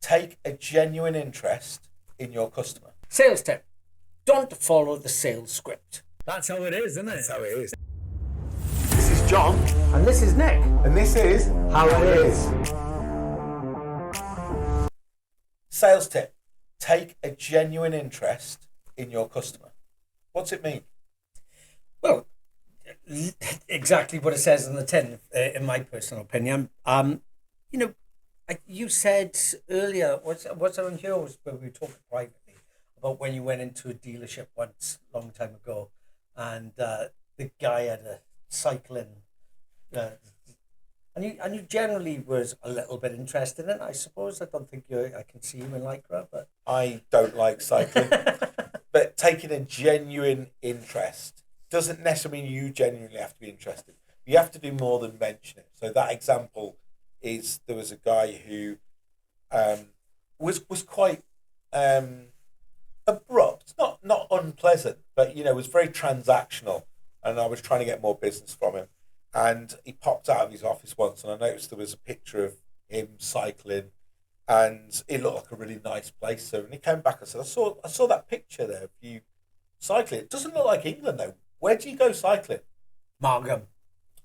take a genuine interest in your customer. Sales tip. Don't follow the sales script. That's how it is, isn't it? That's how it is. This is John. And this is Nick. And this is How It Is. Sales tip. Take a genuine interest in your customer. What's it mean? Well, exactly what it says in the tin, in my personal opinion. You said earlier, what's on here was when we were talking privately about when you went into a dealership once, a long time ago, and the guy had a cycling, and you generally was a little bit interested in it, I suppose. I don't think I can see you in Lycra, but I don't like cycling. But taking a genuine interest doesn't necessarily mean you genuinely have to be interested. You have to do more than mention it. So that example is there was a guy who was quite abrupt, not unpleasant, but was very transactional, and I was trying to get more business from him. And he popped out of his office once, and I noticed there was a picture of him cycling, and it looked like a really nice place. So when he came back, I said, I saw that picture there of you cycling. It doesn't look like England though. Where do you go cycling? Margam.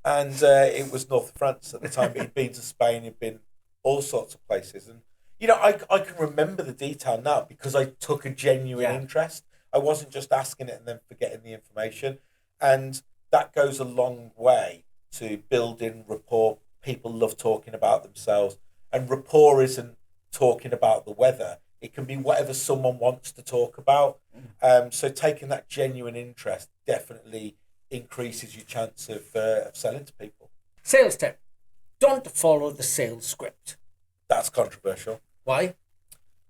And it was North of France at the time. But he'd been to Spain, he'd been all sorts of places. And, I can remember the detail now because I took a genuine interest. I wasn't just asking it and then forgetting the information. And that goes a long way to building rapport. People love talking about themselves. And rapport isn't talking about the weather. It can be whatever someone wants to talk about. So taking that genuine interest definitely increases your chance of selling to people. Sales tip. Don't follow the sales script. That's controversial. Why?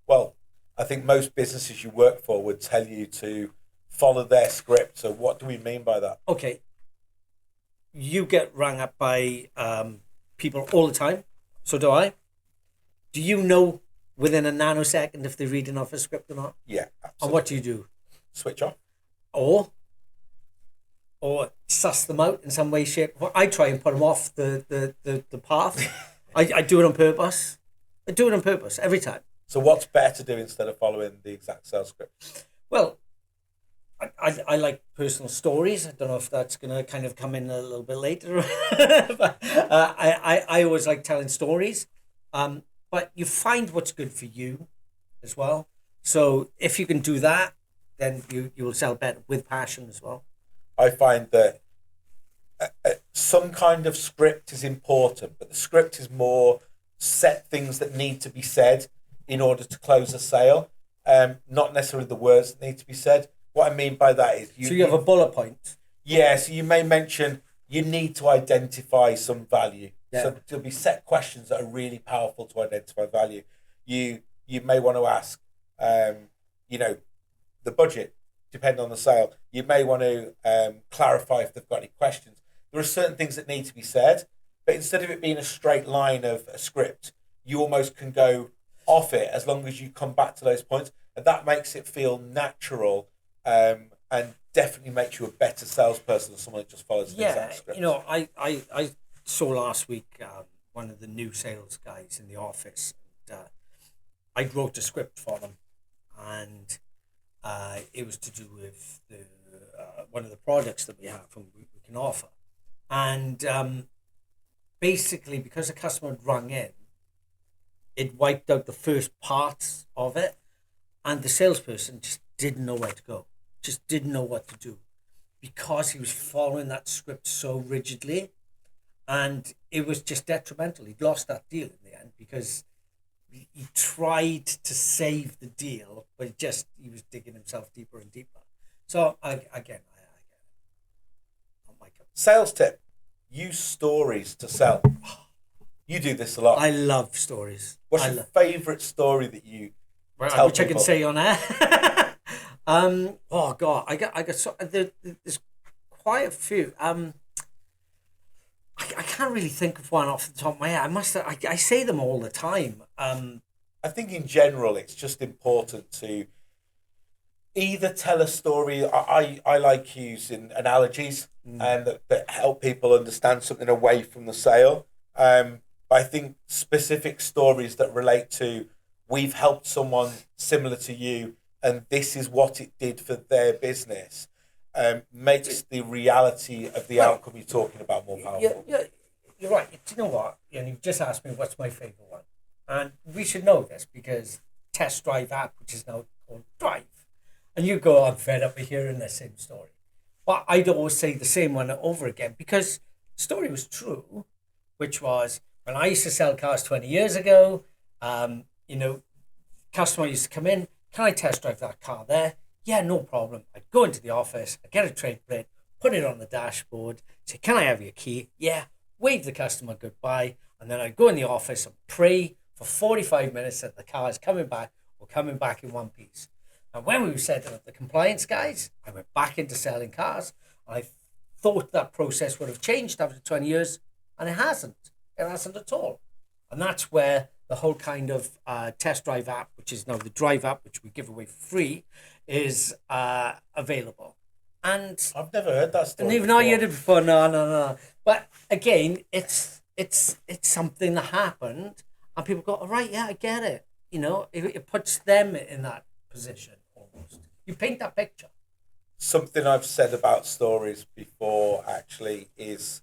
Well, I think most businesses you work for would tell you to follow their script. So what do we mean by that? Okay. You get rang up by people all the time. So do I. Do you know within a nanosecond if they're reading off a script or not? Yeah, absolutely. And what do you do? Switch off. Or suss them out in some way, shape. Well, I try and put them off the path. I do it on purpose. I do it on purpose every time. So what's better to do instead of following the exact sales script? Well, I like personal stories. I don't know if that's going to kind of come in a little bit later. But I always like telling stories. But you find what's good for you as well. So if you can do that, then you will sell better with passion as well. I find that some kind of script is important, but the script is more set things that need to be said in order to close a sale, not necessarily the words that need to be said. What I mean by that is... you have a bullet point? Yeah, so you may mention you need to identify some value. Yeah. So there'll be set questions that are really powerful to identify value. You may want to ask, the budget, depending on the sale. You may want to clarify if they've got any questions. There are certain things that need to be said, but instead of it being a straight line of a script, you almost can go off it as long as you come back to those points. And that makes it feel natural and definitely makes you a better salesperson than someone that just follows the exact script. I saw last week one of the new sales guys in the office. And, I wrote a script for them, and it was to do with one of the products that we have and we can offer. And basically, because the customer had rung in, it wiped out the first parts of it, and the salesperson just didn't know where to go, just didn't know what to do, because he was following that script so rigidly, and it was just detrimental. He'd lost that deal in the end because he tried to save the deal, but he was digging himself deeper and deeper. So I get it. Not my cup. Sales tip: use stories to sell. You do this a lot. I love stories. What's your favourite story that you tell which people? I can say on air? Oh God, I got so there's quite a few. I can't really think of one off the top of my head. I say them all the time. I think in general it's just important to either tell a story. I like using analogies that help people understand something away from the sale. I think specific stories that relate to we've helped someone similar to you, and this is what it did for their business, makes the reality of the outcome you're talking about more powerful. You're right. Do you know what? And you've just asked me what's my favourite one. And we should know this because Test Drive app, which is now called Drive. And you go, I'm fed up of hearing the same story. But I'd always say the same one over again because the story was true, which was when I used to sell cars 20 years ago, customer used to come in, can I test drive that car there? Yeah, no problem. I'd go into the office, I'd get a trade plate, put it on the dashboard, say, can I have your key? Yeah, wave the customer goodbye, and then I'd go in the office and pray for 45 minutes that the car is coming back or coming back in one piece. And when we were setting up the compliance guys, I went back into selling cars. I thought that process would have changed after 20 years, and it hasn't. It hasn't at all. And that's where the whole kind of Test Drive app, which is now the Drive app, which we give away for free, is available. And I've never heard that story. And even though I heard it before, no. But again, it's something that happened, and people go, all right, yeah, I get it. It puts them in that position almost. You paint that picture. Something I've said about stories before actually is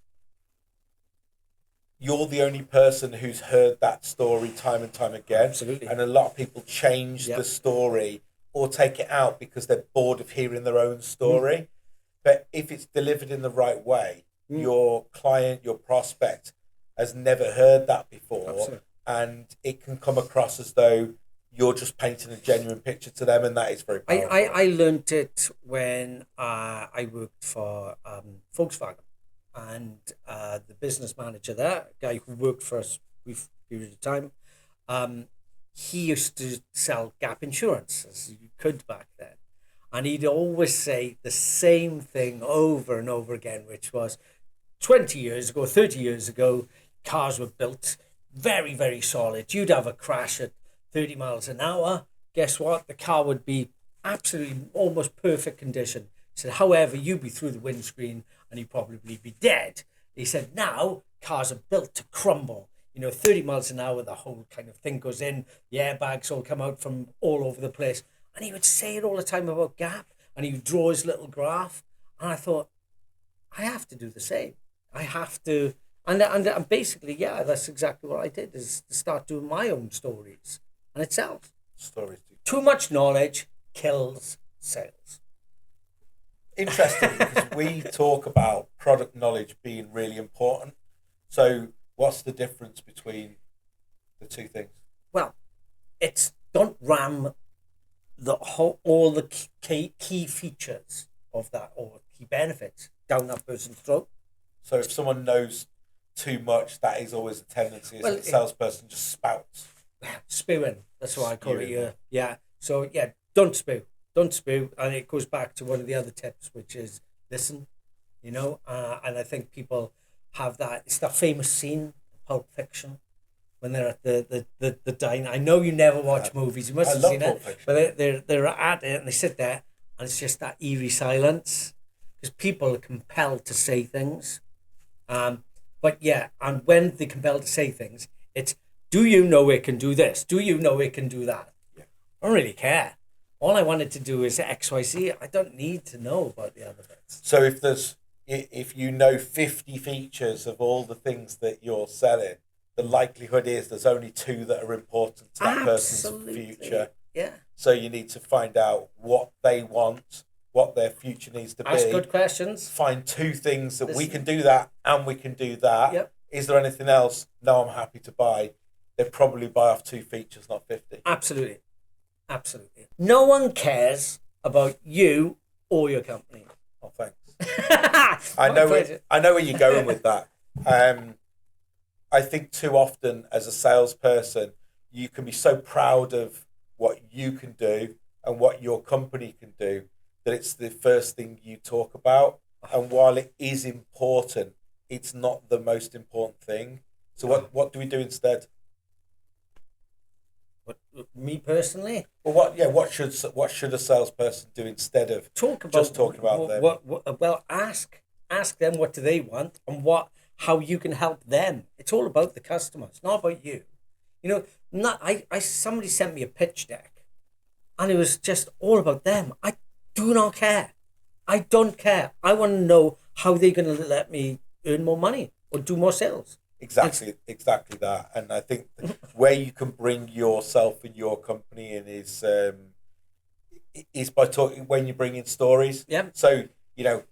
you're the only person who's heard that story time and time again. Absolutely. And a lot of people change the story or take it out because they're bored of hearing their own story. But if it's delivered in the right way, your client, your prospect has never heard that before. Absolutely. And it can come across as though you're just painting a genuine picture to them, and that is very powerful. I learned it when I worked for Volkswagen. And the business manager there, a guy who worked for us for a period of time, he used to sell gap insurance, as you could back then. And he'd always say the same thing over and over again, which was 20 years ago, 30 years ago, cars were built very, very solid. You'd have a crash at 30 miles an hour. Guess what? The car would be absolutely almost perfect condition. He said, however, you'd be through the windscreen and you'd probably be dead. He said, now cars are built to crumble. 30 miles an hour, the whole kind of thing goes in. The airbags all come out from all over the place. And he would say it all the time about gap. And he would draw his little graph. And I thought, I have to do the same. I have to. And basically, yeah, that's exactly what I did, is to start doing my own stories. And it sells. Stories. Too much knowledge kills sales. Interesting, because we talk about product knowledge being really important. So what's the difference between the two things? Well, it's don't ram all the key features of that or key benefits down that person's throat. So if someone knows too much, that is always a tendency as a salesperson just spouts. Spewing, that's what I call it. Yeah. So yeah, don't spew. Don't spew, and it goes back to one of the other tips, which is listen, and I think people have that. It's that famous scene, Pulp Fiction, when they're at the diner. I know you never watch movies, you must have seen it, but they're at it and they sit there, and it's just that eerie silence because people are compelled to say things, but yeah, and when they're compelled to say things, it's, do you know it can do this? Do you know it can do that? Yeah. I don't really care. All I wanted to do is XYZ. I don't need to know about the other bits. So if you know 50 features of all the things that you're selling, the likelihood is there's only 2 that are important to that person's future. Yeah. So you need to find out what they want, what their future needs to be. Ask good questions. Find 2 things that we can do that and we can do that. Yep. Is there anything else? No, I'm happy to buy. They'd probably buy off 2 features, not 50. Absolutely. No one cares about you or your company. Oh, thanks. I know where you're going with that. I think too often as a salesperson, you can be so proud of what you can do and what your company can do that it's the first thing you talk about. And while it is important, it's not the most important thing. So what do we do instead? Me personally? Well, what should a salesperson do instead of talking about them? Well, ask them what do they want and how you can help them. It's all about the customer. It's not about you. You know, somebody sent me a pitch deck, and it was just all about them. I do not care. I don't care. I want to know how they're going to let me earn more money or do more sales. Exactly that. And I think where you can bring yourself and your company in is by talking when you bring in stories. Yeah. So, you know,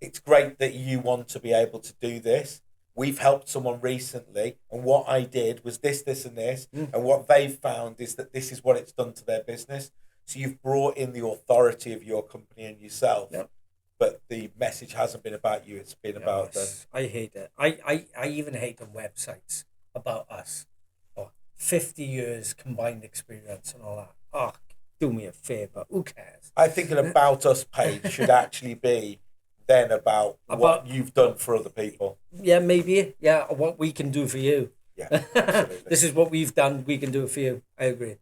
it's great that you want to be able to do this. We've helped someone recently, and what I did was this, and this, and what they've found is that this is what it's done to their business. So you've brought in the authority of your company and yourself. Yep. But the message hasn't been about you, it's been about them. I hate it. I even hate on websites about us. 50 years combined experience and all that. Oh, do me a favour. Who cares? I think an About Us page should actually be then about what you've done for other people. Yeah, maybe. Yeah, what we can do for you. Yeah, absolutely. This is what we've done. We can do it for you. I agree.